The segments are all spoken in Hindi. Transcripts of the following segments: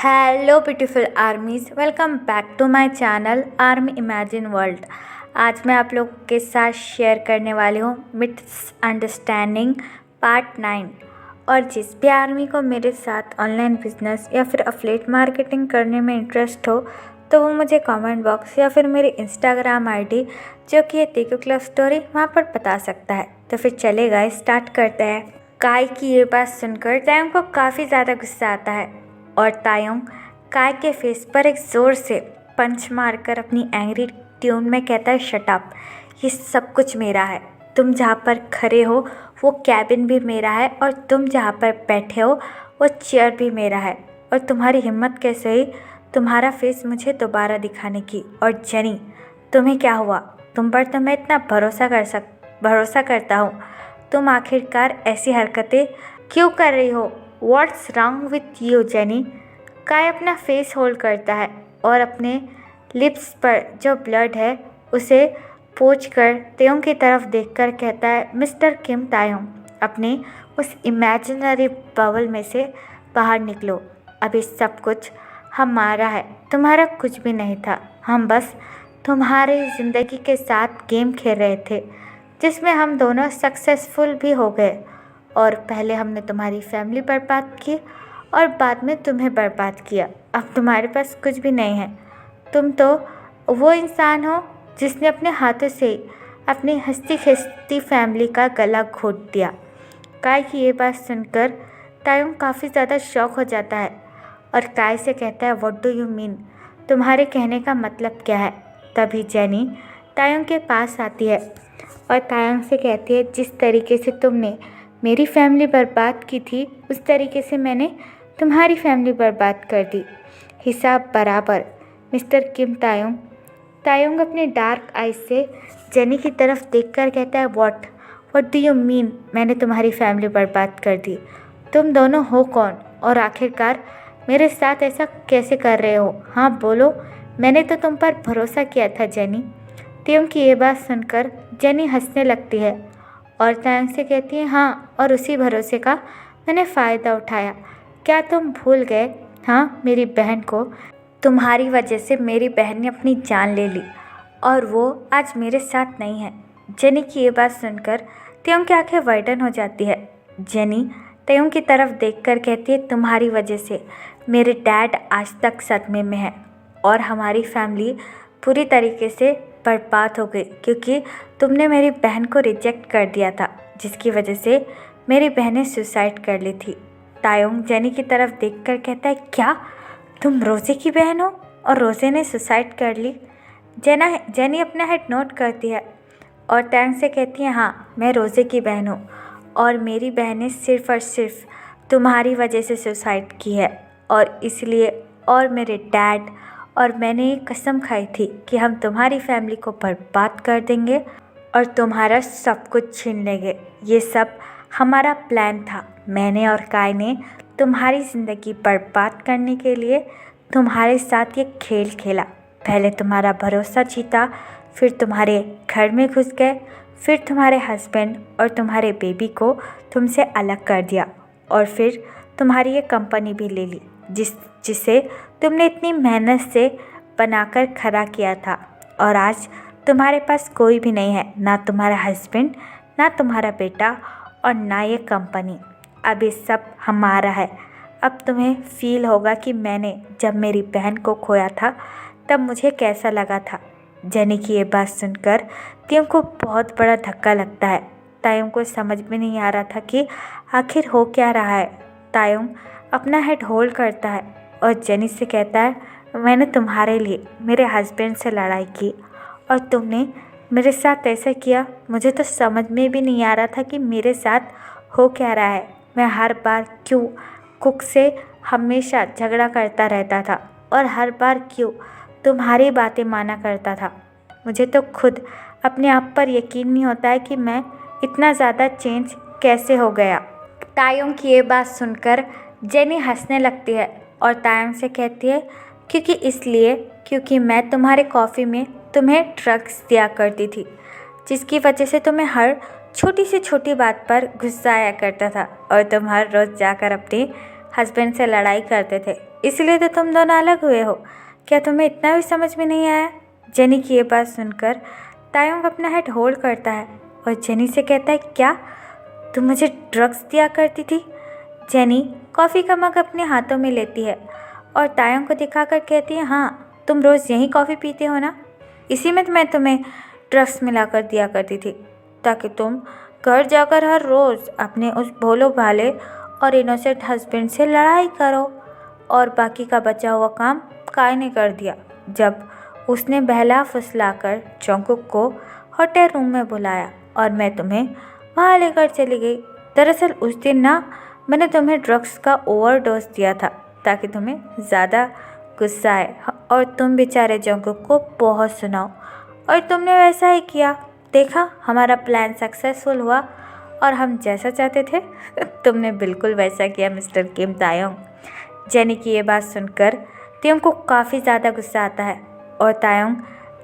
Hello beautiful armies, welcome back to my channel Army Imagine World. आज मैं आप लोगों के साथ शेयर करने वाली हूँ मिथ्स अंडरस्टैंडिंग पार्ट 9। और जिस भी आर्मी को मेरे साथ ऑनलाइन बिजनेस या फिर अफिलिएट मार्केटिंग करने में इंटरेस्ट हो तो वो मुझे कमेंट बॉक्स या फिर मेरी इंस्टाग्राम आईडी जो कि है तीकू क्लब स्टोरी वहाँ पर बता सकता है। तो फिर चलेगा, स्टार्ट करते हैं। काय की ये बात सुनकर तायोंग को काफ़ी ज़्यादा गुस्सा आता है और तायोंग काय के फेस पर एक ज़ोर से पंच मारकर अपनी एंग्री ट्यून में कहता है, शट अप, ये सब कुछ मेरा है। तुम जहाँ पर खड़े हो वो कैबिन भी मेरा है और तुम जहाँ पर बैठे हो वो चेयर भी मेरा है। और तुम्हारी हिम्मत कैसे हुई तुम्हारा फेस मुझे दोबारा दिखाने की? और जेनी, तुम्हें क्या हुआ? तुम पर तो मैं इतना भरोसा करता हूँ, तुम आखिरकार ऐसी हरकतें क्यों कर रही हो? What's wrong with you jenny? काय अपना फेस होल्ड करता है और अपने लिप्स पर जो ब्लड है उसे पोंछ कर तायोंग की तरफ देखकर कहता है, मिस्टर किम तायोंग, अपने उस इमेजिनरी बबल में से बाहर निकलो। अभी सब कुछ हमारा है, तुम्हारा कुछ भी नहीं था। हम बस तुम्हारी ज़िंदगी के साथ गेम खेल रहे थे जिसमें हम दोनों सक्सेसफुल भी हो गए। और पहले हमने तुम्हारी फैमिली बर्बाद की और बाद में तुम्हें बर्बाद किया। अब तुम्हारे पास कुछ भी नहीं है। तुम तो वो इंसान हो जिसने अपने हाथों से ही अपनी हंसती खिसती फैमिली का गला घोट दिया। काय की ये बात सुनकर तायोंग काफ़ी ज़्यादा शॉक हो जाता है और काय से कहता है, व्हाट डू यू मीन? तुम्हारे कहने का मतलब क्या है? तभी जेनी तायोंग के पास आती है और तायोंग से कहती है, जिस तरीके से तुमने मेरी फैमिली बर्बाद की थी उस तरीके से मैंने तुम्हारी फैमिली बर्बाद कर दी, हिसाब बराबर। मिस्टर किम तायोंग। तायोंग अपने डार्क आइज से जेनी की तरफ देखकर कहता है, व्हाट डू यू मीन मैंने तुम्हारी फैमिली बर्बाद कर दी? तुम दोनों हो कौन और आखिरकार मेरे साथ ऐसा कैसे कर रहे हो? हाँ बोलो, मैंने तो तुम पर भरोसा किया था जेनी। तायोंग की ये बात सुनकर जेनी हंसने लगती है और तायोंग से कहती है, हाँ, और उसी भरोसे का मैंने फ़ायदा उठाया। क्या तुम भूल गए? हाँ, मेरी बहन को तुम्हारी वजह से मेरी बहन ने अपनी जान ले ली और वो आज मेरे साथ नहीं है। जेनी की ये बात सुनकर तायोंग की आंखें वाइडन हो जाती है। जेनी तायोंग की तरफ देखकर कहती है, तुम्हारी वजह से मेरे डैड आज तक सदमे में है और हमारी फैमिली पूरी तरीके से बर्बाद हो गई क्योंकि तुमने मेरी बहन को रिजेक्ट कर दिया था, जिसकी वजह से मेरी बहन ने सुसाइड कर ली थी। तायोंग जेनी की तरफ देखकर कहता है, क्या तुम रोज़े की बहन हो और रोज़े ने सुसाइड कर ली? जेनी अपना हेड नोट करती है और तायोंग से कहती है, हाँ, मैं रोज़े की बहन हूँ और मेरी बहन ने सिर्फ़ और सिर्फ तुम्हारी वजह से सुसाइड की है। और इसलिए और मेरे डैड और मैंने ये कसम खाई थी कि हम तुम्हारी फैमिली को बर्बाद कर देंगे और तुम्हारा सब कुछ छीन लेंगे। ये सब हमारा प्लान था। मैंने और काय ने तुम्हारी ज़िंदगी बर्बाद करने के लिए तुम्हारे साथ ये खेल खेला। पहले तुम्हारा भरोसा जीता, फिर तुम्हारे घर में घुस गए, फिर तुम्हारे हस्बैंड और तुम्हारे बेबी को तुमसे अलग कर दिया और फिर तुम्हारी ये कंपनी भी ले ली जिसे तुमने इतनी मेहनत से बनाकर खड़ा किया था। और आज तुम्हारे पास कोई भी नहीं है, ना तुम्हारा हस्बैंड, ना तुम्हारा बेटा और ना ये कंपनी। अब ये सब हमारा है। अब तुम्हें फील होगा कि मैंने जब मेरी बहन को खोया था तब मुझे कैसा लगा था। जेनी की ये बात सुनकर तायोंग को बहुत बड़ा धक्का लगता है। तायोंग को समझ में नहीं आ रहा था कि आखिर हो क्या रहा है। तायोंग अपना हेड होल्ड करता है और जेनी से कहता है, मैंने तुम्हारे लिए मेरे हस्बैंड से लड़ाई की और तुमने मेरे साथ ऐसा किया। मुझे तो समझ में भी नहीं आ रहा था कि मेरे साथ हो क्या रहा है। मैं हर बार क्यों कुक से हमेशा झगड़ा करता रहता था और हर बार क्यों तुम्हारी बातें माना करता था। मुझे तो खुद अपने आप पर यकीन नहीं होता है कि मैं इतना ज़्यादा चेंज कैसे हो गया। तायोंग की ये बात सुनकर जेनी हंसने लगती है और तायोंग से कहती है, क्योंकि मैं तुम्हारे कॉफ़ी में तुम्हें ड्रग्स दिया करती थी जिसकी वजह से तुम्हें हर छोटी से छोटी बात पर गुस्सा आया करता था और तुम हर रोज़ जाकर अपने हस्बैंड से लड़ाई करते थे इसलिए तो तुम दोनों अलग हुए हो। क्या तुम्हें इतना भी समझ में नहीं आया? जेनी की ये बात सुनकर तायोंग अपना हेड होल्ड करता है और जेनी से कहता है, क्या तुम मुझे ड्रग्स दिया करती थी? जेनी कॉफ़ी का मग अपने हाथों में लेती है और तायोंग को दिखाकर कहती है, हाँ तुम रोज़ यही कॉफ़ी पीते हो ना, इसी में मैं तुम्हें ड्रग्स मिलाकर दिया करती थी ताकि तुम घर जाकर हर रोज़ अपने उस भोले भाले और इनोसेंट हस्बैंड से लड़ाई करो। और बाकी का बचा हुआ काम काय ने कर दिया जब उसने बहला फुसलाकर जंगकुक को होटल रूम में बुलाया और मैं तुम्हें वहाँ लेकर चली गई। दरअसल उस दिन ना मैंने तुम्हें ड्रग्स का ओवरडोज दिया था ताकि तुम्हें ज़्यादा गुस्सा आए और तुम बेचारे जंगकुक को बहुत सुनाओ, और तुमने वैसा ही किया। देखा, हमारा प्लान सक्सेसफुल हुआ और हम जैसा चाहते थे तुमने बिल्कुल वैसा किया मिस्टर किम तायोंग। जेनी की ये बात सुनकर तायोंग को काफ़ी ज़्यादा गुस्सा आता है और तायोंग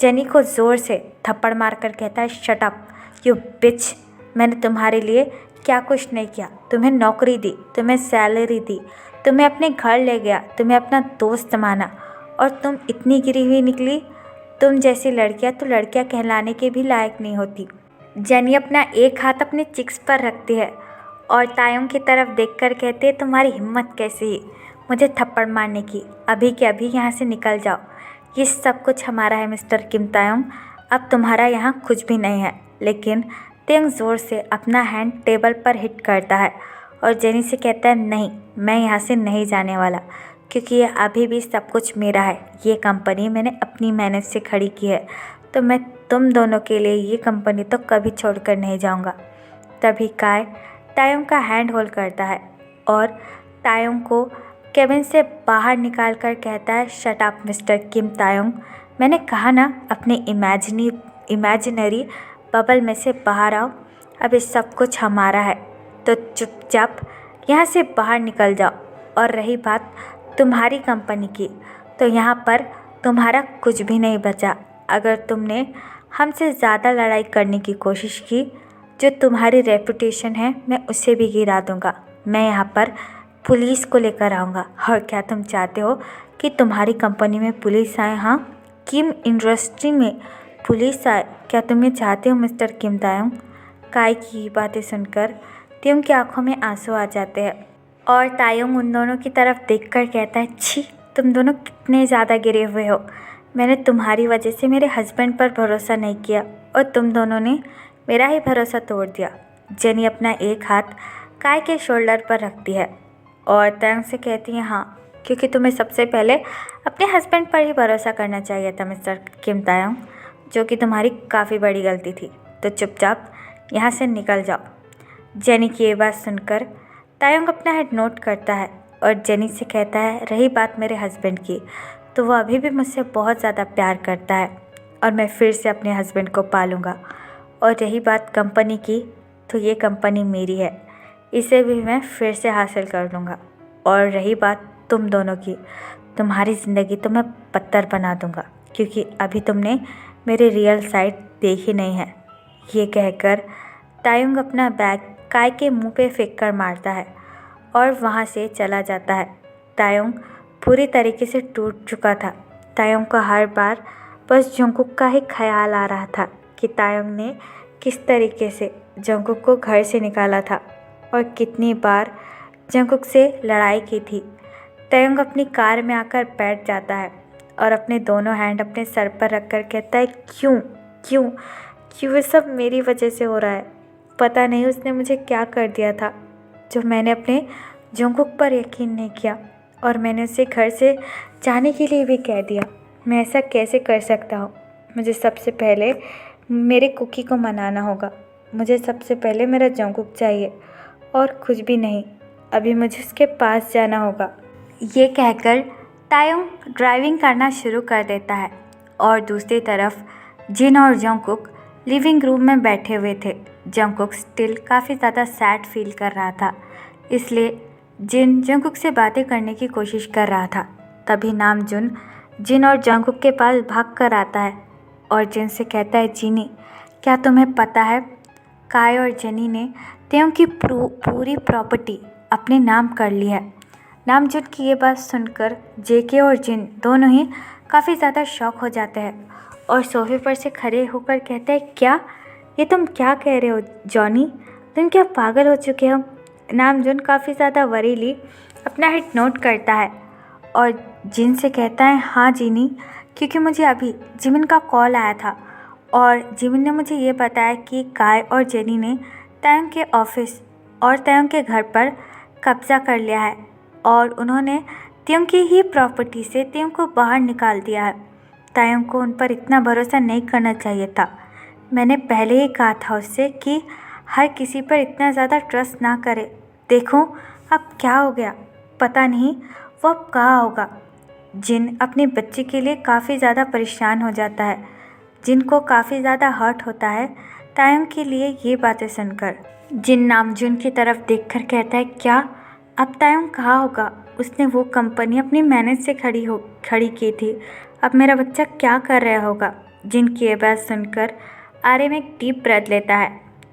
जेनी को ज़ोर से थप्पड़ मारकर कहता है, शट अप यू बिच। मैंने तुम्हारे लिए क्या कुछ नहीं किया। तुम्हें नौकरी दी, तुम्हें सैलरी दी, तुम्हें अपने घर ले गया, तुम्हें अपना दोस्त माना, और तुम इतनी गिरी हुई निकली। तुम जैसी लड़कियां तो लड़कियां कहलाने के भी लायक नहीं होती। जेनी अपना एक हाथ अपने चिक्स पर रखती है और तायोंग की तरफ देखकर कहती है, तुम्हारी हिम्मत कैसी है मुझे थप्पड़ मारने की? अभी के अभी यहाँ से निकल जाओ। ये सब कुछ हमारा है मिस्टर किम तायोंग, अब तुम्हारा यहाँ कुछ भी नहीं है। लेकिन तायोंग ज़ोर से अपना हैंड टेबल पर हिट करता है और जेनी से कहता है, नहीं, मैं यहाँ से नहीं जाने वाला, क्योंकि ये अभी भी सब कुछ मेरा है। ये कंपनी मैंने अपनी मेहनत से खड़ी की है, तो मैं तुम दोनों के लिए ये कंपनी तो कभी छोड़कर नहीं जाऊँगा। तभी काय तायोंग का हैंड होल्ड करता है और तायोंग को केबिन से बाहर निकाल कर कहता है, शट अप मिस्टर किम तायोंग। मैंने कहा ना, अपने इमेजिनरी बबल में से बाहर आओ। अब ये सब कुछ हमारा है, तो चुपचाप यहाँ से बाहर निकल जाओ। और रही बात तुम्हारी कंपनी की, तो यहाँ पर तुम्हारा कुछ भी नहीं बचा। अगर तुमने हमसे ज़्यादा लड़ाई करने की कोशिश की, जो तुम्हारी रेपुटेशन है मैं उसे भी गिरा दूँगा। मैं यहाँ पर पुलिस को लेकर आऊँगा। और क्या तुम चाहते हो कि तुम्हारी कंपनी में पुलिस आए? हाँ, किम इंडस्ट्री में पुलिस आए? क्या तुम ये चाहते हो मिस्टर किम तायोंग? काय की बातें सुनकर तायोंग की आंखों में आंसू आ जाते हैं और तायोंग उन दोनों की तरफ देखकर कहता है, छी, तुम दोनों कितने ज़्यादा गिरे हुए हो। मैंने तुम्हारी वजह से मेरे हस्बैंड पर भरोसा नहीं किया और तुम दोनों ने मेरा ही भरोसा तोड़ दिया। जेनी अपना एक हाथ काय के शोल्डर पर रखती है और तायोंग से कहती है, हाँ, क्योंकि तुम्हें सबसे पहले अपने हस्बैंड पर ही भरोसा करना चाहिए था मिस्टर किम तायोंग, जो कि तुम्हारी काफ़ी बड़ी गलती थी। तो चुपचाप यहाँ से निकल जाओ। जेनी की ये बात सुनकर तायोंग अपना हेड नोट करता है और जेनी से कहता है, रही बात मेरे हस्बैंड की, तो वो अभी भी मुझसे बहुत ज़्यादा प्यार करता है और मैं फिर से अपने हस्बैंड को पालूँगा। और रही बात कंपनी की, तो ये कंपनी मेरी है, इसे भी मैं फिर से हासिल कर लूँगा। और रही बात तुम दोनों की, तुम्हारी ज़िंदगी तो मैं पत्थर बना दूँगा, क्योंकि अभी तुमने मेरी रियल साइड देखी नहीं है। ये कहकर तायोंग अपना बैग काय के मुंह पे फेंक कर मारता है और वहाँ से चला जाता है। तायोंग पूरी तरीके से टूट चुका था। तायोंग को हर बार बस जंगकुक का ही ख्याल आ रहा था कि तायोंग ने किस तरीके से जंगकुक को घर से निकाला था और कितनी बार जंगकुक से लड़ाई की थी। तायोंग अपनी कार में आकर बैठ जाता है और अपने दोनों हैंड अपने सर पर रखकर कहता है, क्यों क्यों क्यों ये सब मेरी वजह से हो रहा है। पता नहीं उसने मुझे क्या कर दिया था जो मैंने अपने जंगकुक पर यकीन नहीं किया और मैंने उसे घर से जाने के लिए भी कह दिया। मैं ऐसा कैसे कर सकता हूँ? मुझे सबसे पहले मेरे कुकी को मनाना होगा। मुझे सबसे पहले मेरा जंगकुक चाहिए और कुछ भी नहीं। अभी मुझे उसके पास जाना होगा। ये कहकर तायोंग ड्राइविंग करना शुरू कर देता है और दूसरी तरफ जिन और जंगकुक लिविंग रूम में बैठे हुए थे। जंगकुक स्टिल काफ़ी ज़्यादा सैड फील कर रहा था, इसलिए जिन जंगकुक से बातें करने की कोशिश कर रहा था। तभी नामजुन जिन और जंगकुक के पास भाग कर आता है और जिन से कहता है, जीनी, क्या तुम्हें पता है काय और जेनी ने तायोंग की पूरी प्रॉपर्टी अपने नाम कर ली है। नामजुन की ये बात सुनकर जेके और जिन दोनों ही काफ़ी ज़्यादा शॉक हो जाते हैं और सोफे पर से खड़े होकर कहते हैं, क्या ये तुम क्या कह रहे हो जॉनी? तुम क्या पागल हो चुके हो? नामजुन काफ़ी ज़्यादा वरीली अपना हेड नोट करता है और जिन से कहता है, हाँ जिनी, क्योंकि मुझे अभी जिमिन का कॉल आया था और जिमिन ने मुझे ये बताया कि काय और जेनी ने तायंग के ऑफिस और तायंग के घर पर कब्जा कर लिया है और उन्होंने तायंग की ही प्रॉपर्टी से तायंग को बाहर निकाल दिया है। तायंग को उन पर इतना भरोसा नहीं करना चाहिए था। मैंने पहले ही कहा था उससे कि हर किसी पर इतना ज़्यादा ट्रस्ट ना करे। देखो अब क्या हो गया, पता नहीं वो अब कहाँ होगा। जिन अपनी बच्ची के लिए काफ़ी ज़्यादा परेशान हो जाता है। जिनको काफ़ी ज़्यादा हर्ट होता है तायंग के लिए ये बातें सुनकर। जिन नामजुन की तरफ देखकर कहता है, क्या अब तायंग कहाँ होगा? उसने वो कंपनी अपनी मेहनत से खड़ी की थी। अब मेरा बच्चा क्या कर रहा होगा? जिन की ये बात सुनकर आर्यन एक डीप ब्रेथ लेता है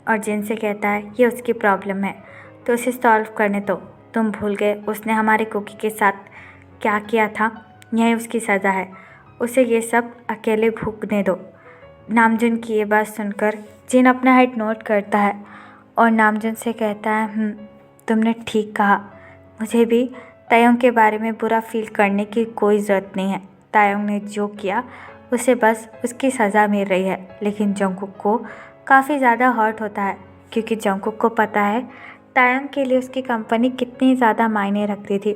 और जिन से कहता है, ये उसकी प्रॉब्लम है तो उसे सॉल्व करने दो। तुम भूल गए उसने हमारे कुकी के साथ क्या किया था? यही उसकी सज़ा है। उसे ये सब अकेले भुगतने दो। नामजुन की ये बात सुनकर जिन अपना हेड नोट करता है और नामजुन से कहता है, तुमने ठीक कहा। मुझे भी तायंग के बारे में बुरा फील करने की कोई ज़रूरत नहीं है। तायंग ने जो किया उसे बस उसकी सज़ा मिल रही है। लेकिन जंगकुक को काफ़ी ज़्यादा हर्ट होता है क्योंकि जंगकुक को पता है तायंग के लिए उसकी कंपनी कितनी ज़्यादा मायने रखती थी।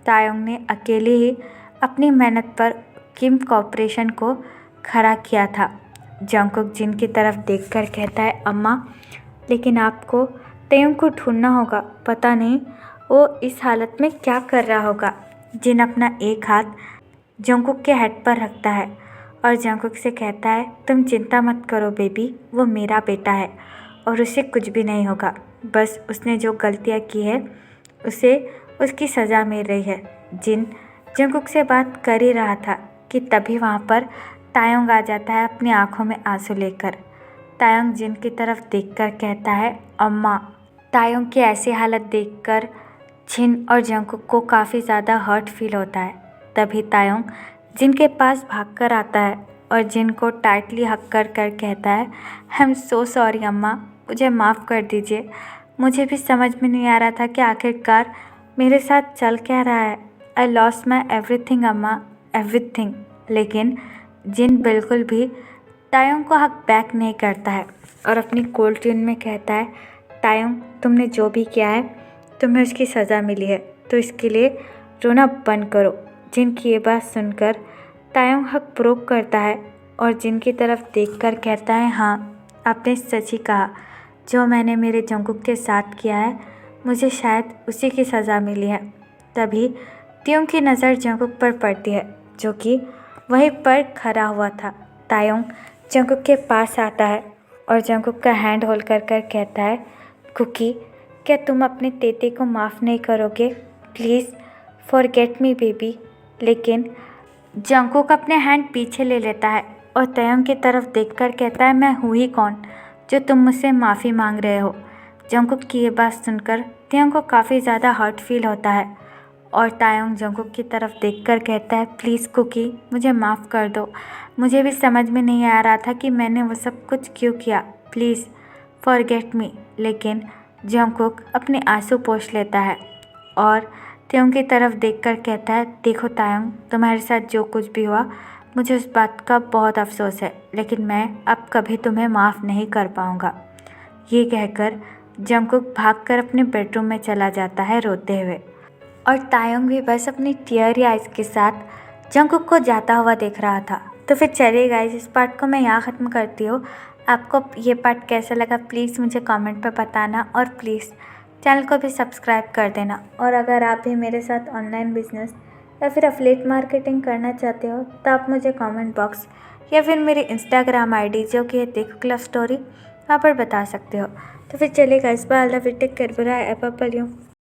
तायंग ने अकेले ही अपनी मेहनत पर किम कॉर्पोरेशन को खड़ा किया था। जंगकुक जिन की तरफ देखकर कहता है, अम्मा, लेकिन आपको तायंग को ढूंढना होगा। पता नहीं वो इस हालत में क्या कर रहा होगा। जिन अपना एक हाथ जंगकुक के हेड पर रखता है और जंगकुक से कहता है, तुम चिंता मत करो बेबी, वो मेरा बेटा है और उसे कुछ भी नहीं होगा। बस उसने जो गलतियाँ की है उसे उसकी सज़ा मिल रही है। जिन जंगकुक से बात कर ही रहा था कि तभी वहाँ पर तायंग आ जाता है अपनी आंखों में आंसू लेकर। तायंग जिन की तरफ देखकर कहता है, अम्मा। तायंग की ऐसी हालत देखकर जिन और जंगकुक को काफ़ी ज़्यादा हर्ट फील होता है। तभी तायंग जिन के पास भागकर आता है और जिन को टाइटली हक कर कहता है, आई एम सो सॉरी अम्मा, मुझे माफ़ कर दीजिए। मुझे भी समझ में नहीं आ रहा था कि आखिरकार मेरे साथ चल क्या रहा है। आई लॉस्ट माई एवरीथिंग अम्मा, एवरीथिंग। लेकिन जिन बिल्कुल भी तायंग को हक बैक नहीं करता है और अपनी कोल्ड ट्यून में कहता है, तायंग, तुमने जो भी किया है तुम्हें उसकी सज़ा मिली है, तो इसके लिए रोना बंद करो। जिन की ये बात सुनकर तायंग हक प्रोक करता है और जिन की तरफ देखकर कहता है, हाँ, आपने सच ही कहा। जो मैंने मेरे जंगकुक के साथ किया है मुझे शायद उसी की सज़ा मिली है। तभी तायंग की नज़र जंगकुक पर पड़ती है जो कि वहीं पर खड़ा हुआ था। तायंग जंगकुक के पास आता है और जंगकुक का हैंड होल्ड कर कहता है, कुकी, क्या तुम अपने तेते को माफ़ नहीं करोगे? Please forget me baby. लेकिन जंगकुक अपने हैंड पीछे ले लेता है और तायंग की तरफ देखकर कहता है, मैं हूँ ही कौन जो तुम मुझसे माफ़ी मांग रहे हो? जंगकुक की ये बात सुनकर तायंग को काफ़ी ज़्यादा हर्ट फील होता है और तायंग जंगकुक की तरफ देखकर कहता है, प्लीज़ कुकी, मुझे माफ़ कर दो। मुझे भी समझ में नहीं आ रहा था कि मैंने वो सब कुछ क्यों किया। Please forget me. लेकिन जंगकुक अपने आंसू पोंछ लेता है और तायंग की तरफ देखकर कहता है, देखो तायंग, तुम्हारे साथ जो कुछ भी हुआ मुझे उस बात का बहुत अफसोस है, लेकिन मैं अब कभी तुम्हें माफ़ नहीं कर पाऊँगा। ये कहकर जंगकुक भागकर अपने बेडरूम में चला जाता है रोते हुए और तायंग भी बस अपनी टीयरी आइज़ के साथ जंगकुक को जाता हुआ देख रहा था। तो फिर चलिए गाइस, इस पार्ट को मैं यहाँ ख़त्म करती हूँ। आपको ये पार्ट कैसा लगा प्लीज़ मुझे कमेंट पर बताना और प्लीज़ चैनल को भी सब्सक्राइब कर देना। और अगर आप भी मेरे साथ ऑनलाइन बिजनेस या फिर एफिलिएट मार्केटिंग करना चाहते हो तो आप मुझे कमेंट बॉक्स या फिर मेरी इंस्टाग्राम आईडी जो कि है देखो क्लब स्टोरी, वहाँ पर बता सकते हो। तो फिर चलिए guys, bye, take care, bye, app.